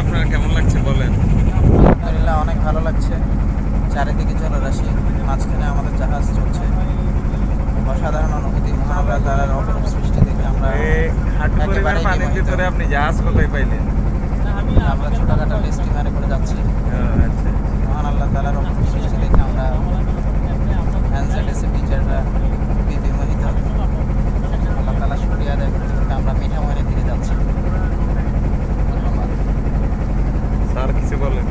আপনার কেমন লাগছে বলেন? আলহামদুলিল্লাহ অনেক ভালো লাগছে। চারিদিকে জলরাশি, মাঝখানে আমাদের জাহাজ চলছে। অসাধারণ অনুভূতি, মহান আল্লাহ তাআলার অপরূপ সৃষ্টি দেখে আমরা একেবারেই পানির বিমোহিত। ভিতরে আপনি জাহাজ কোথায় পাইলেন? আমরা ছোটখাটো স্টিমারে করে যাচ্ছি। আচ্ছা, মহান আল্লাহ তাআলার অপরূপ সৃষ্টি দেখে আমরা এনজেডিসি টিচাররা খুবই বিমোহিত। আল্লাহ তাআলা শুকরিয়া আদায় করতে করতে আমরা মিঠামইনের দিকে যাচ্ছি। ধন্যবাদ। স্যার কিছু বলেন?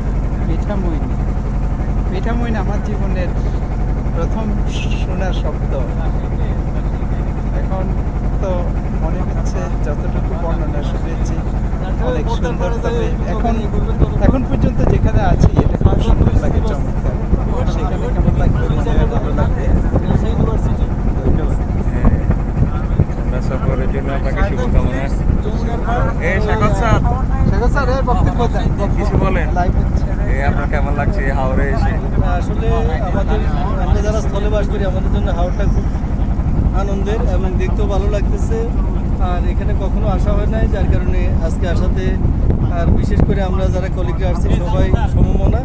মিঠামইন আমার জীবনের প্রথম শোনার শব্দ। এখন তো মনে হচ্ছে যতটুকু বর্ণনা শুনেছি অনেক সুন্দর, তবে এখন পর্যন্ত যেখানে আছি এটা খুব সুন্দর লাগে, চমৎকার। সেখানে কেমন লাগবে, মনে হয় ভালো লাগবে। ধন্যবাদ। আমরা সফরের জন্য আপনাকে শুভকামনা। স্বাগত স্যার, কিছু বলেন? আপনার কেমন লাগছে হাওড়ে এসে? আসলে আমরা যারা স্থলে বাস করি আমাদের জন্য হাওড়টা খুব আনন্দের এবং দেখতেও ভালো লাগতেছে। আর এখানে কখনো আসা হয় নাই, যার কারণে আজকে আসাতে, আর বিশেষ করে আমরা যারা কলিগরা আসছি সবাই সমমনা,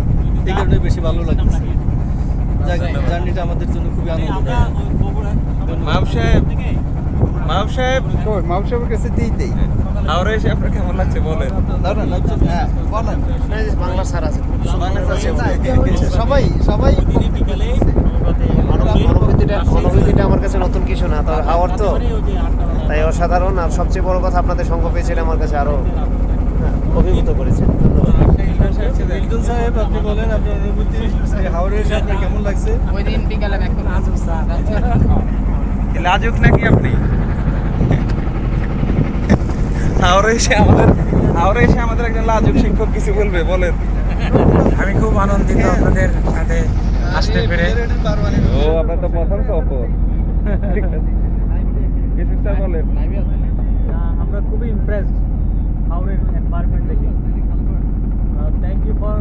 এই কারণে বেশি ভালো লাগতেছে। জার্নিটা আমাদের জন্য খুবই আনন্দদায়ক। মাহবুব সাহেব মাউসাবের কাছে দিই হাওড়ে এসে আপনার কেমন লাগছে বলেন? বাংলা স্যার আছে, সবাই অনুভূতিটা আমার কাছে নতুন কিছু না, তবে হাওয়ার তো তাই অসাধারণ। আর সবচেয়ে বড় কথা, আপনাদের সঙ্গ পেয়েছিল আমার কাছে আরো অভিভূত করেছে। ধন্যবাদ। মিল্টন সাহেব, আপনি বলেন আপনার অনুভূতি, হাওড়ে এসে আপনার কেমন লাগছে? ওই দিন বিকালে ব্যাক করে আসুন স্যার। লাজুক নাকি আপনি? হাওড়ে এসে আমাদের একজন লাজুক শিক্ষক কিছু বলবে, বলেন। আমি খুব আনন্দিত আপনাদের সাথে আসতে পেরে। ও, আপনার তো প্রথম সফর। ঠিক আছে, কিছু স্যার বলেন। আমরা খুবই ইমপ্রেসড হাওড়ের এনভায়রনমেন্ট দেখে। Thank you for